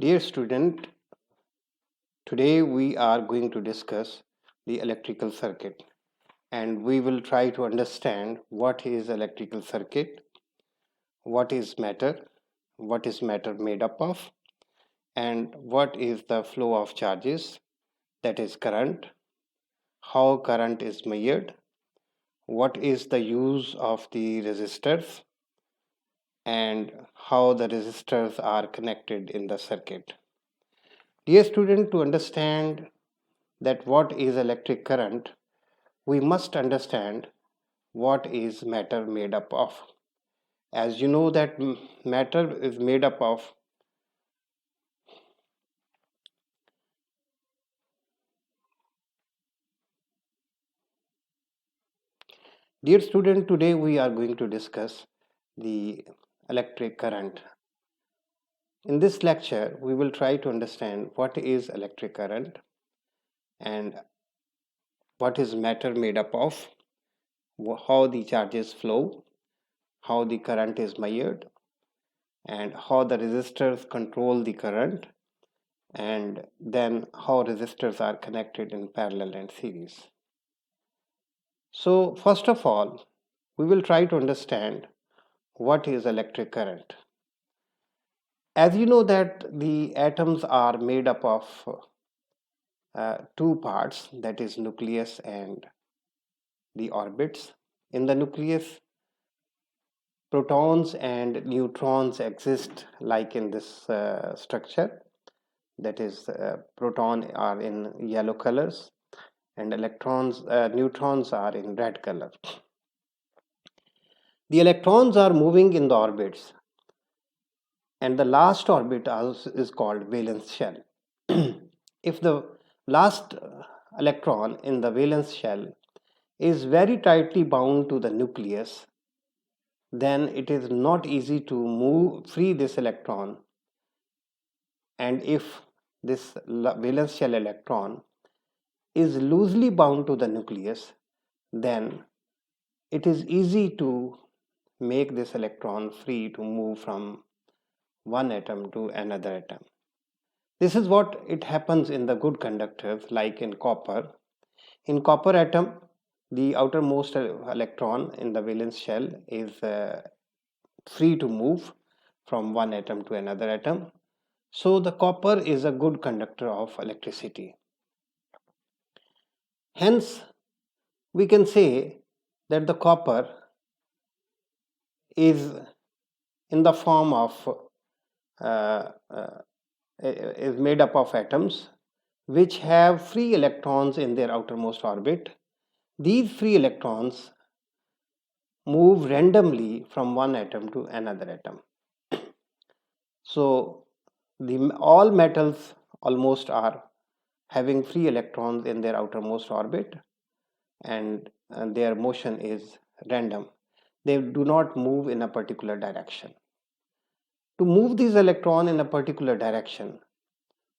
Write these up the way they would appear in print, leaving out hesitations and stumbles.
Dear student, today we are going to discuss the electrical circuit and we will try to understand what is electrical circuit, what is matter made up of, and what is the flow of charges, that is current, how current is measured, what is the use of the resistors, and how the resistors are connected in the circuit. Dear student, to understand that what is electric current, we must understand what is matter made up of. As you know that matter is made up of dear student, today we are going to discuss the electric current. In this lecture we will try to understand what is electric current and what is matter made up of, how the charges flow, how the current is measured, and how the resistors control the current, and then how resistors are connected in parallel and series. So first of all, we will try to understand what is electric current. As you know that the atoms are made up of two parts, that is nucleus and the orbits. In the nucleus, protons and neutrons exist like in this structure, that is proton are in yellow colors and neutrons are in red color. The electrons are moving in the orbits, and the last orbit also is called valence shell. If the last electron in the valence shell is very tightly bound to the nucleus, then it is not easy to move free this electron. And if this valence shell electron is loosely bound to the nucleus, then it is easy to make this electron free to move from one atom to another atom. This is what it happens in the good conductors like in copper. In copper atom, the outermost electron in the valence shell is free to move from one atom to another atom. So the copper is a good conductor of electricity. Hence, we can say that the copper is in the form of uh, uh, is made up of atoms which have free electrons in their outermost orbit. These free electrons move randomly from one atom to another atom. So all metals almost are having free electrons in their outermost orbit, and their motion is random. They do not move in a particular direction. To move these electrons in a particular direction,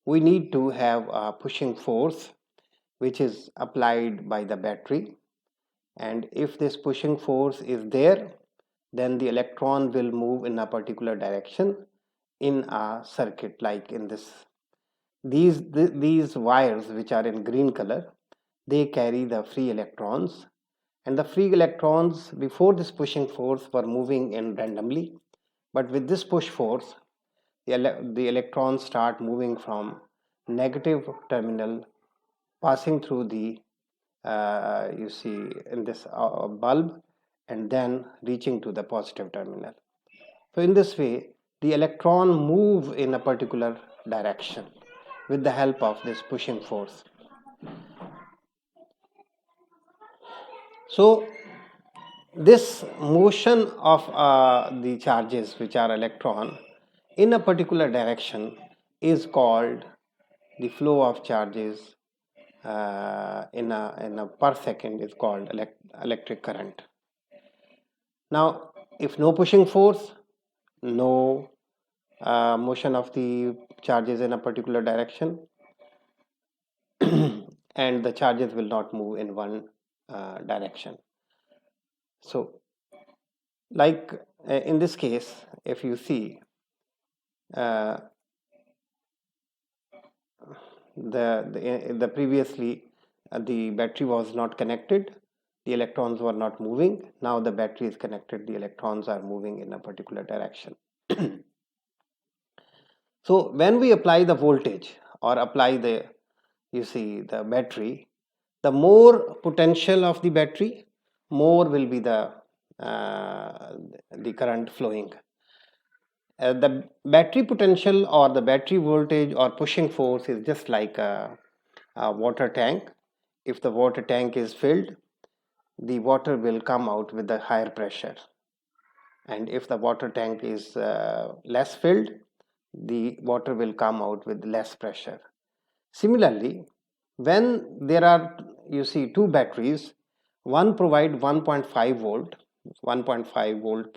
we need to have a pushing force which is applied by the battery, and if this pushing force is there, then the electron will move in a particular direction in a circuit like in this. These wires which are in green color, they carry the free electrons, and the free electrons before this pushing force were moving in randomly, but with this push force the electrons start moving from negative terminal, passing through the you see in this bulb, and then reaching to the positive terminal. So in this way the electron move in a particular direction with the help of this pushing force. So this motion of the charges which are electron in a particular direction is called the flow of charges in a per second is called electric current. Now, if no pushing force, no motion of the charges in a particular direction, and the charges will not move in one direction. So, like in this case, if you see, uh, the previously the battery was not connected, the electrons were not moving. Now the battery is connected, the electrons are moving in a particular direction. So when we apply the voltage or apply the battery, the more potential of the battery, more will be the current flowing. The battery potential or the battery voltage or pushing force is just like a water tank. If the water tank is filled, the water will come out with a higher pressure, and if the water tank is less filled, the water will come out with less pressure. Similarly, when there are two batteries, one provide 1.5 volt, 1.5 volt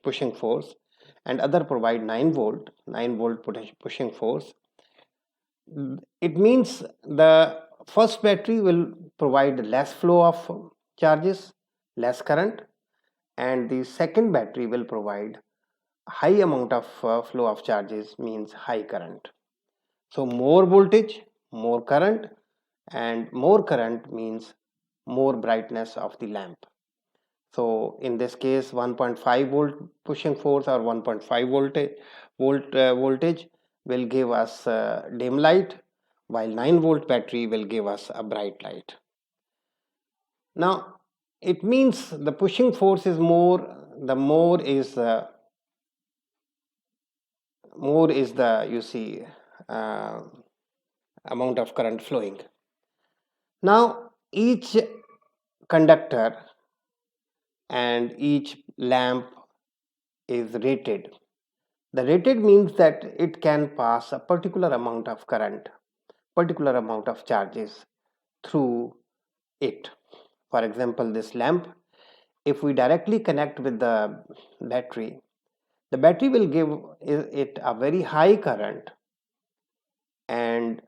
pushing force, and other provide 9 volt pushing force. It means the first battery will provide less flow of charges, less current, and the second battery will provide high amount of flow of charges, means high current. So more voltage, more current, and more current means more brightness of the lamp. So in this case, 1.5 volt pushing force or 1.5 voltage will give us dim light, while 9 volt battery will give us a bright light. Now it means the pushing force is more, the more is the amount of current flowing. Now each conductor and each lamp is rated. The rated means that it can pass a particular amount of current, particular amount of charges through it. For example, this lamp, if we directly connect with the battery will give it a very high current, and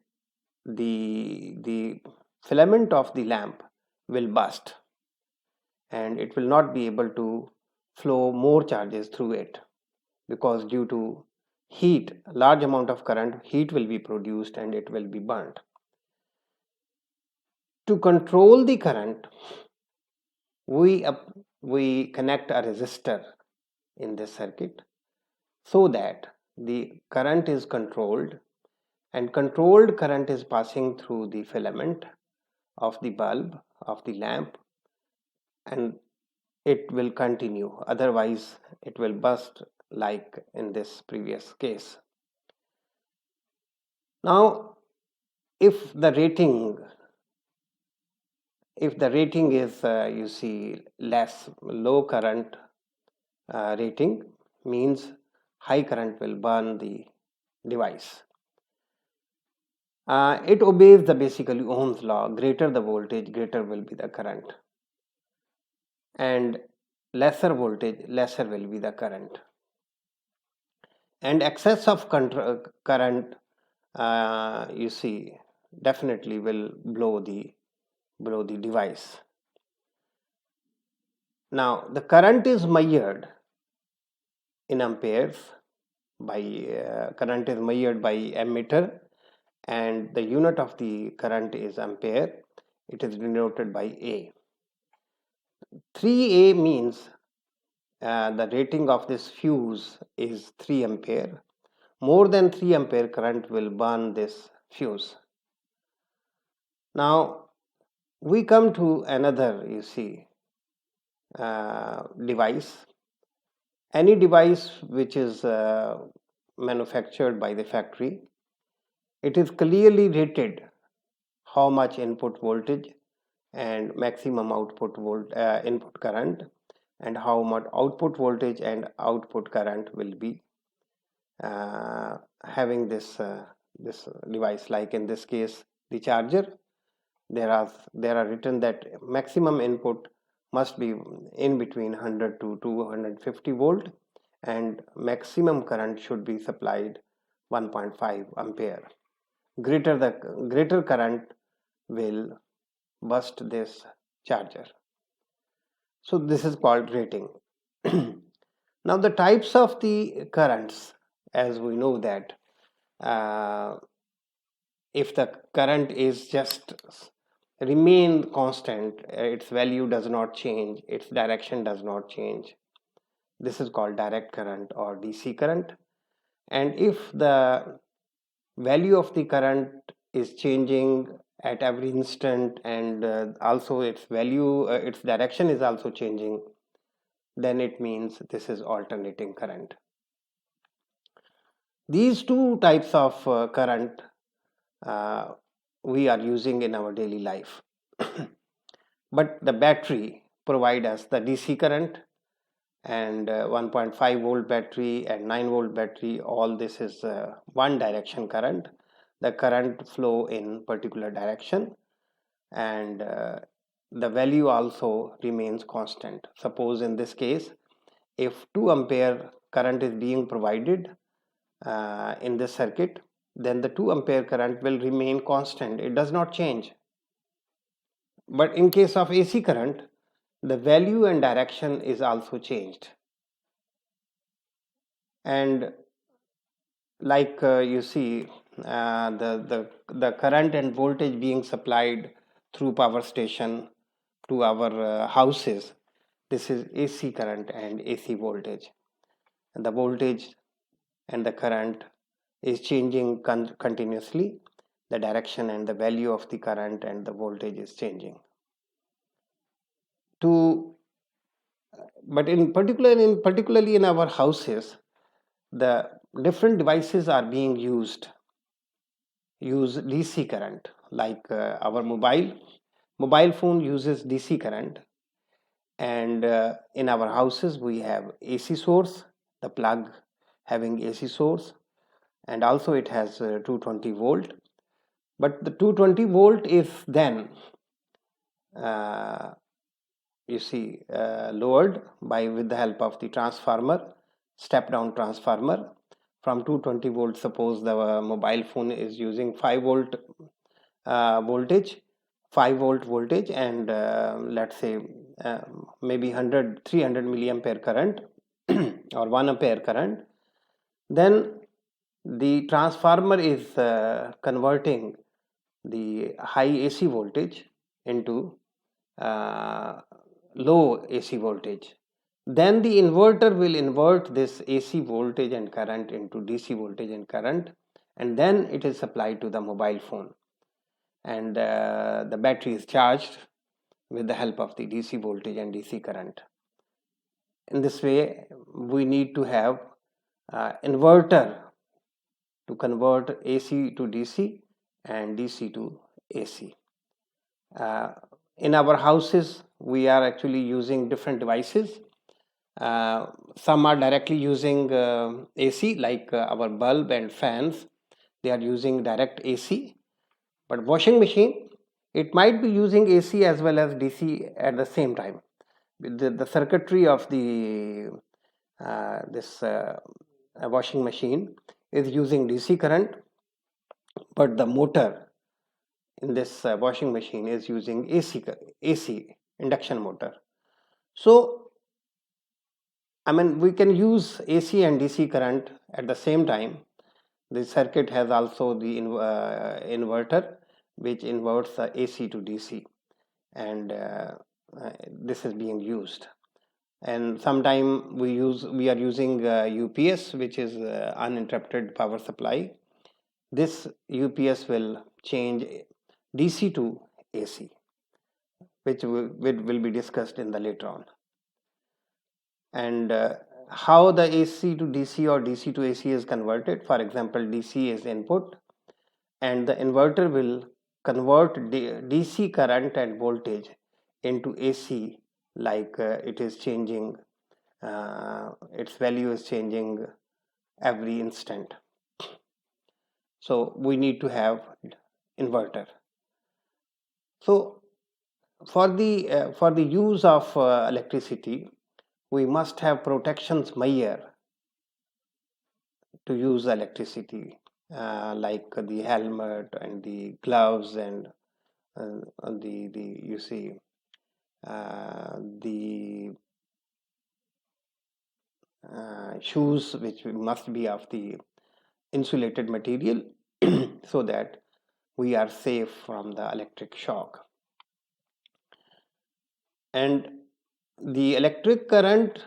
the filament of the lamp will burst, and it will not be able to flow more charges through it, because due to heat, large amount of current, heat will be produced and it will be burnt. To control the current, we connect a resistor in this circuit so that the current is controlled, and controlled current is passing through the filament of the bulb, of the lamp, and it will continue, otherwise it will burst like in this previous case. Now if the rating is less, low current rating means high current will burn the device. It obeys the basically Ohm's law. Greater the voltage, greater will be the current, and lesser voltage, lesser will be the current. And excess of current definitely will blow the device. Now the current is measured in amperes by current is measured by ammeter, and the unit of the current is ampere. It is denoted by A. 3A means the rating of this fuse is 3 ampere. More than 3 ampere current will burn this fuse. Now we come to another device. Any device which is manufactured by the factory, it is clearly rated how much input voltage and maximum output input current, and how much output voltage and output current will be having this device. Like in this case, the charger, there are written that maximum input must be in between 100 to 250 volt, and maximum current should be supplied 1.5 ampere. Greater current will burst this charger. So this is called rating. Now the types of the currents, as we know that if the current is just remain constant, its value does not change, its direction does not change, this is called direct current or DC current. And if the value of the current is changing at every instant, and also its value, its direction is also changing, then it means this is alternating current. These two types of current uh, we are using in our daily life. But the battery provide us the DC current, and 1.5 volt battery and 9 volt battery, all this is one direction current. The current flow in particular direction, and the value also remains constant. Suppose in this case, if 2 ampere current is being provided in this circuit, then the 2 ampere current will remain constant, it does not change. But in case of AC current, the value and direction is also changed. And like you see, the current and voltage being supplied through power station to our houses, this is AC current and AC voltage. And the voltage and the current is changing continuously. The direction and the value of the current and the voltage is changing. But particularly in our houses, the different devices are being use DC current, like our mobile phone uses DC current, and in our houses we have AC source, the plug having AC source, and also it has 220 volt. But the 220 volt is then uh, you see lowered by with the help of the transformer, step down transformer from 220 volt. Suppose the mobile phone is using 5 volt voltage, 5 volt voltage, and let's say maybe 100 300 milliampere current or 1 ampere current, then the transformer is converting the high AC voltage into uh, low AC voltage. Then the inverter will invert this AC voltage and current into DC voltage and current, and then it is supplied to the mobile phone, and the battery is charged with the help of the DC voltage and DC current. In this way, we need to have inverter to convert AC to DC and DC to AC. Uh, in our houses, we are actually using different devices. Some are directly using AC, like our bulb and fans, they are using direct AC. But washing machine, it might be using AC as well as DC at the same time. The circuitry of the this washing machine is using DC current, but the motor in this washing machine is using AC induction motor. So I mean, we can use AC and DC current at the same time. The circuit has also the inverter, which inverts AC to DC, and this is being used. And sometime we are using UPS, which is uninterrupted power supply. This UPS will change DC to AC, which will be discussed in the later on. And how the AC to DC or DC to AC is converted. For example, DC is input, and the inverter will convert DC current and voltage into AC, like it is changing, its value is changing every instant. So we need to have inverter. So for the use of electricity, we must have protections measure to use electricity, like the helmet and the gloves and the you see the shoes, which must be of the insulated material so that we are safe from the electric shock. And the electric current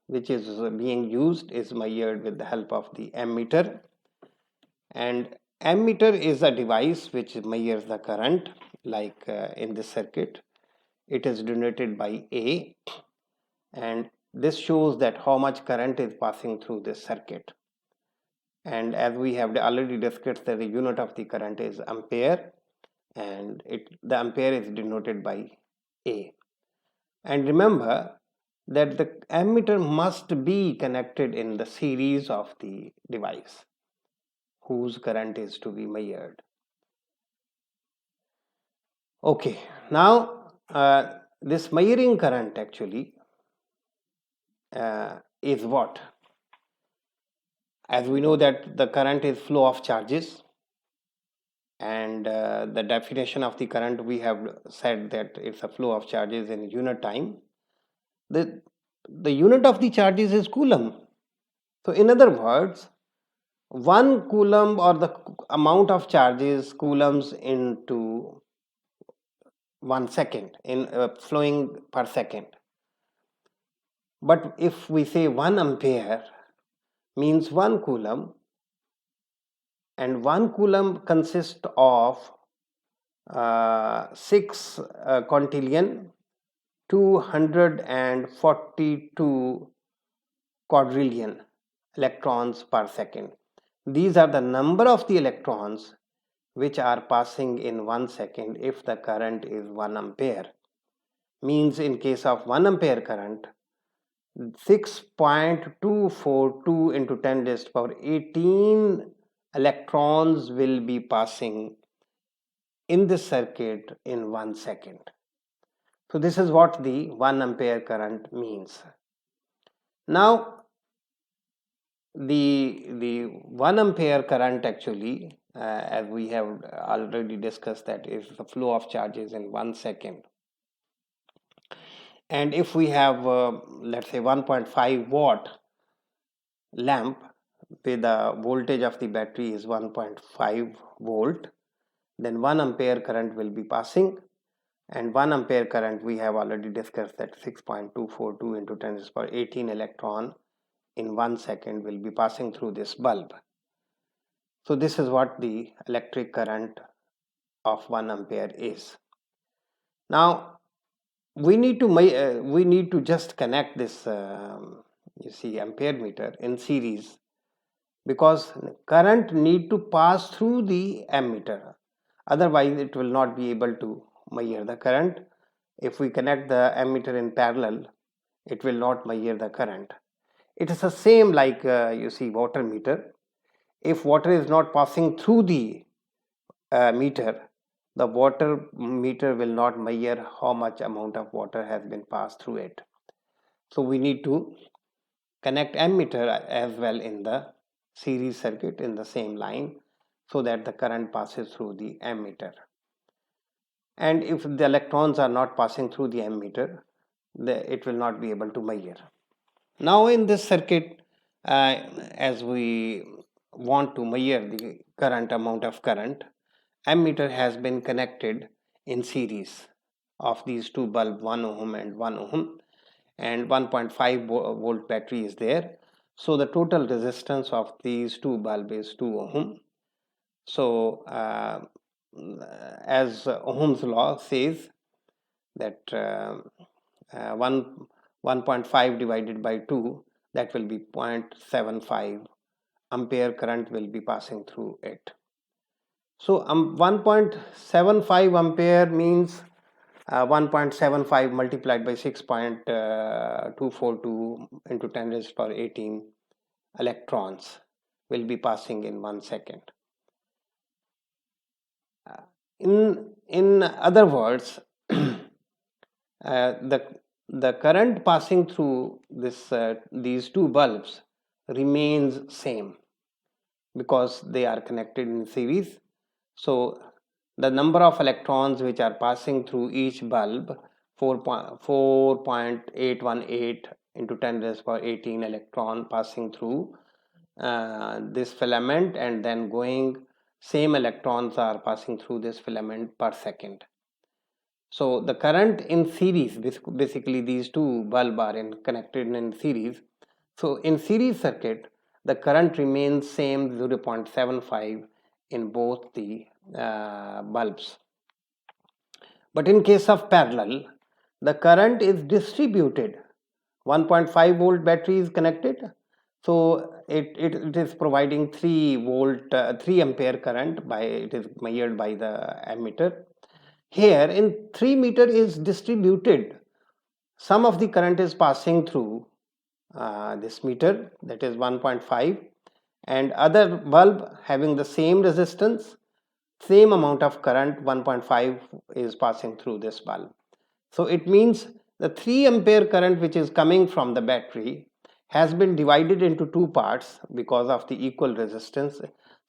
which is being used is measured with the help of the ammeter. And ammeter is a device which measures the current, like in this circuit it is denoted by A, and this shows that how much current is passing through this circuit. And as we have already discussed, that the unit of the current is ampere, and the ampere is denoted by A. And remember that the ammeter must be connected in the series of the device whose current is to be measured. Okay, now this measuring current actually is what? As we know that the current is flow of charges, and the definition of the current, we have said that it's a flow of charges in unit time. The unit of the charges is coulomb. So in other words, 1 coulomb, or the amount of charges coulombs into 1 second in flowing per second. But if we say 1 ampere means 1 coulomb, and 1 coulomb consists of 6 quintillion 242 quadrillion electrons per second. These are the number of the electrons which are passing in 1 second if the current is 1 ampere. Means in case of 1 ampere current, 6.242 into 10 raised to power 18 electrons will be passing in this circuit in 1 second. So this is what the 1 ampere current means. Now the 1 ampere current actually, as we have already discussed, that is the flow of charges in 1 second. And if we have let's say 1.5 watt lamp with the voltage of the battery is 1.5 volt, then 1 ampere current will be passing. And 1 ampere current, we have already discussed that 6.242 into 10 to the power 18 electron in 1 second will be passing through this bulb. So this is what the electric current of 1 ampere is. Now we need to just connect this you see ampere meter in series, because current need to pass through the ammeter, otherwise it will not be able to measure the current. If we connect the ammeter in parallel, it will not measure the current. It is the same like you see water meter. If water is not passing through the meter, the water meter will not measure how much amount of water has been passed through it. So we need to connect ammeter as well in the series circuit in the same line, so that the current passes through the ammeter. And if the electrons are not passing through the ammeter, it will not be able to measure. Now in this circuit, as we want to measure the current amount of current, ammeter has been connected in series of these two bulbs, 1 ohm and 1 ohm, and 1.5 volt battery is there. So the total resistance of these two bulbs is 2 ohm. So as Ohm's law says that 1.5 divided by 2, that will be 0.75 ampere current will be passing through it. So 1.75 ampere means 1.75 multiplied by 6.242 into 10 raised to power 18 electrons will be passing in 1 second. In other words, the current passing through these two bulbs remains same, because they are connected in series. So the number of electrons which are passing through each bulb, 4.818 into 10 raised to power 18 electron passing through this filament and then going same electrons are passing through this filament per second. So the current in series, basically these two bulbs are connected in series. So in series circuit, the current remains same 0.75 in both the bulbs. But in case of parallel, the current is distributed. 1.5 volt battery is connected, so it is providing 3 volt 3 ampere current, by it is measured by the ammeter. Here in 3 meter is distributed. Some of the current is passing through this meter, that is 1.5, and other bulb having the same resistance, same amount of current 1.5 is passing through this bulb. So it means the 3 ampere current which is coming from the battery has been divided into two parts because of the equal resistance.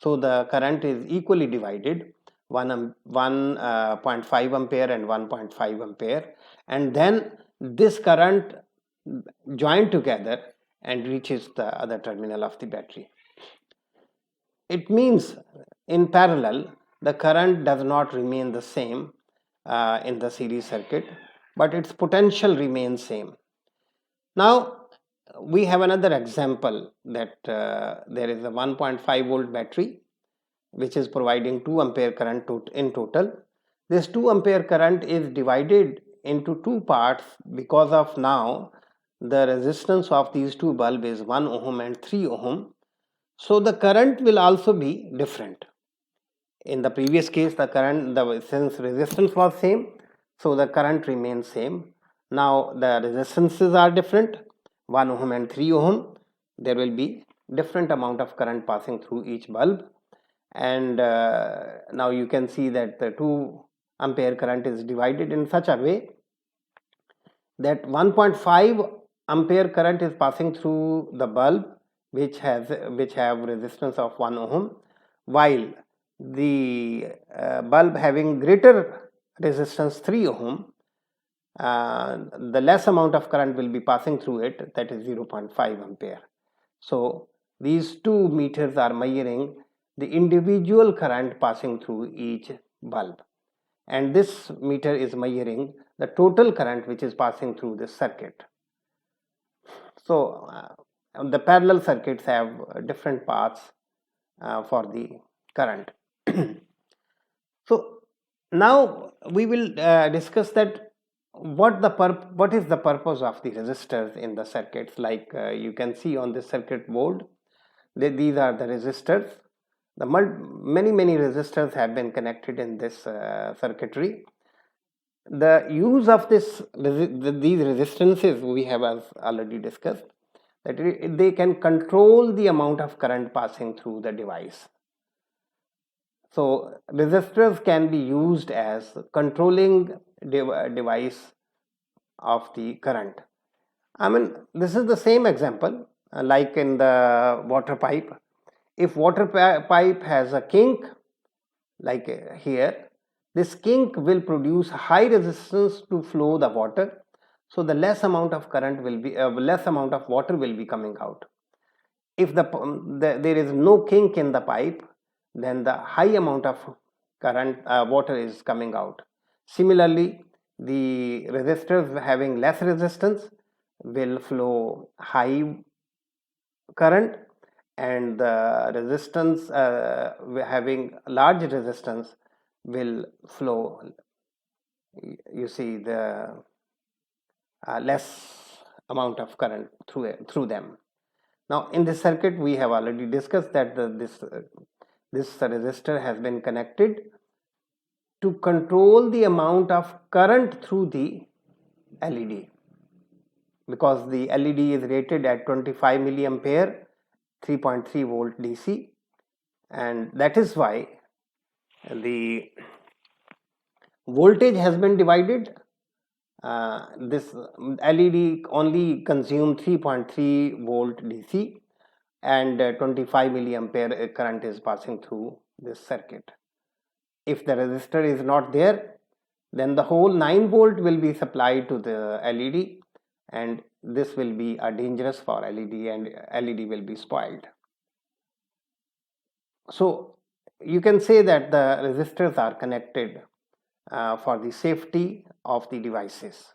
So the current is equally divided, 1.5 ampere and 1.5 ampere, and then this current joined together and reaches the other terminal of the battery. It means in parallel the current does not remain the same in the series circuit, but its potential remains same. Now we have another example that there is a 1.5 volt battery which is providing 2 ampere current in total. This 2 ampere current is divided into two parts because of now the resistance of these two bulbs is 1 ohm and 3 ohm. So the current will also be different. In the previous case, the current, since resistance was same, so the current remains same. Now the resistances are different, 1 ohm and 3 ohm. There will be different amount of current passing through each bulb, and now you can see that the 2 ampere current is divided in such a way that 1.5 ampere current is passing through the bulb which have resistance of 1 ohm, while the bulb having greater resistance 3 ohm, the less amount of current will be passing through it, that is 0.5 ampere. So these two meters are measuring the individual current passing through each bulb, and this meter is measuring the total current which is passing through this circuit. So the parallel circuits have different paths for the current. So now we will discuss that what is the purpose of the resistors in the circuits. Like you can see on the circuit board, these are the resistors. The many resistors have been connected in this circuitry. The use of these resistances we have already discussed, that they can control the amount of current passing through the device. So resistors can be used as controlling device of the current. I mean, this is the same example like in the water pipe. If water pipe has a kink, like here, this kink will produce high resistance to flow the water, so the less amount of current will be less amount of water will be coming out. If there is no kink in the pipe, then the high amount of current water is coming out. Similarly, the resistors having less resistance will flow high current, and the resistance having large resistance will flow, you see, the less amount of current through them. Now in this circuit we have already discussed that this resistor has been connected to control the amount of current through the LED, because the LED is rated at 25 milliampere, 3.3 volt DC, and that is why the voltage has been divided. This LED only consumes 3.3 volt DC, and 25 milliampere current is passing through this circuit. If the resistor is not there, then the whole 9 volt will be supplied to the LED, and this will be dangerous for LED, and LED will be spoiled. So you can say that the resistors are connected for the safety of the devices.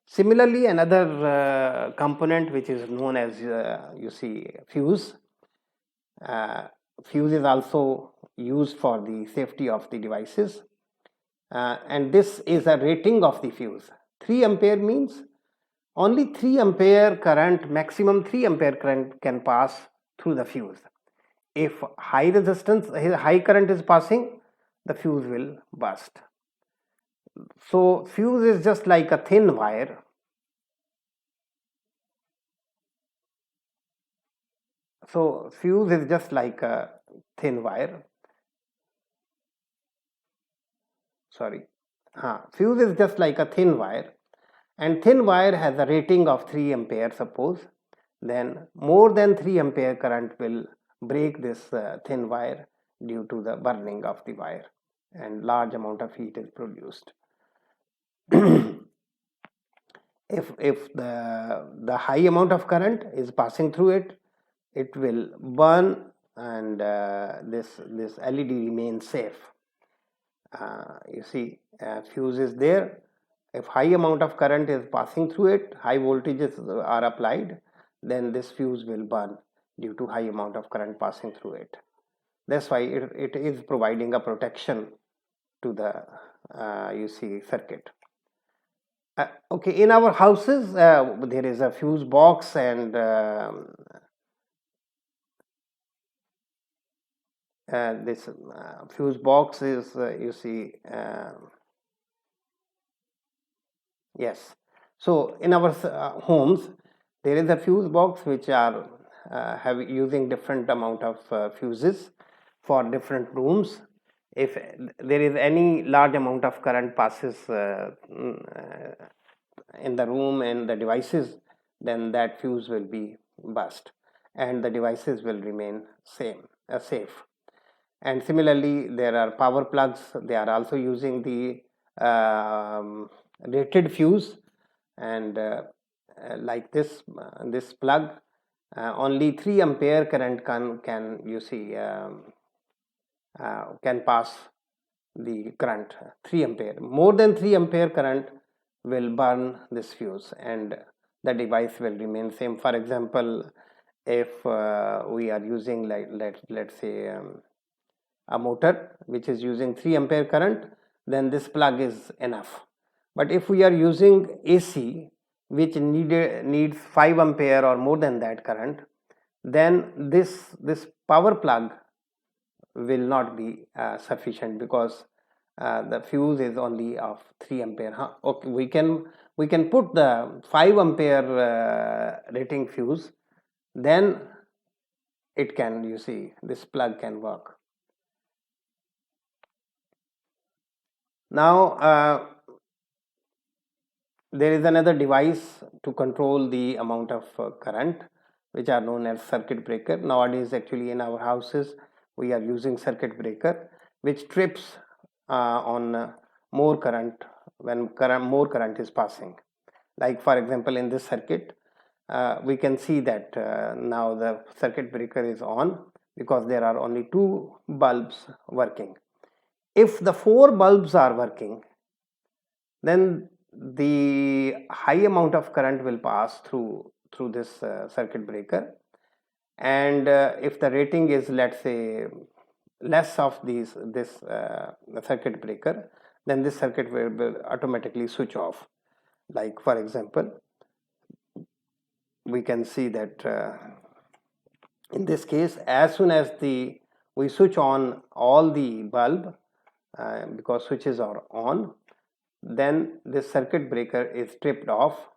Similarly, another component which is known as you see fuse. Fuse is also used for the safety of the devices, and this is a rating of the fuse. 3 ampere means only 3 ampere current, maximum 3 ampere current can pass through the fuse. If high current is passing, the fuse will burst. So fuse is just like a thin wire. So fuse is just like a thin wire. Fuse is just like a thin wire, and thin wire has a rating of 3 ampere, suppose. Then more than 3 ampere current will break this thin wire due to the burning of the wire, and large amount of heat is produced. if the high amount of current is passing through it, it will burn, and this LED remains safe. You see, fuse is there. If high amount of current is passing through it, high voltages are applied, then this fuse will burn due to high amount of current passing through it. That's why it is providing a protection to the you see circuit. Okay, in our houses there is a fuse box, and this fuse box is you see yes. So in our homes there is a fuse box which are using different amount of fuses for different rooms. If there is any large amount of current passes in the room and the devices, then that fuse will be burst, and the devices will remain safe. And similarly, there are power plugs. They are also using the rated fuse, and like this plug, only 3 ampere current can you see can pass the current. 3 ampere, more than 3 ampere current will burn this fuse, and the device will remain same. For example, if we are using, like let's say a motor which is using 3 ampere current, then this plug is enough. But if we are using AC which needs 5 ampere or more than that current, then this power plug will not be sufficient, because the fuse is only of 3 ampere. Okay, we can put the 5 ampere rating fuse, then it can, you see, this plug can work. Now there is another device to control the amount of current, which are known as circuit breaker. Nowadays, actually, in our houses we are using circuit breaker, which trips on more current when more current is passing. Like for example, in this circuit, we can see that now the circuit breaker is on because there are only 2 bulbs working. If the 4 bulbs are working, then the high amount of current will pass through this circuit breaker, and if the rating is, let's say, less of this circuit breaker, then this circuit will automatically switch off. Like for example, we can see that in this case, as soon as we switch on all the bulb, because switches are on, then this circuit breaker is tripped off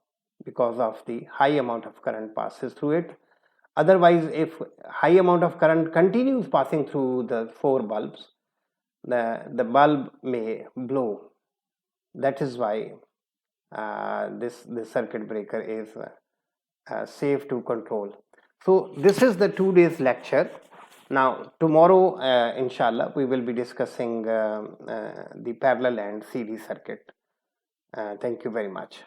because of the high amount of current passes through it. Otherwise, if high amount of current continues passing through the 4 bulbs, the bulb may blow. That is why this circuit breaker is safe to control. So this is the 2 days lecture. Now tomorrow, inshallah, we will be discussing the parallel and series circuit. Thank you very much.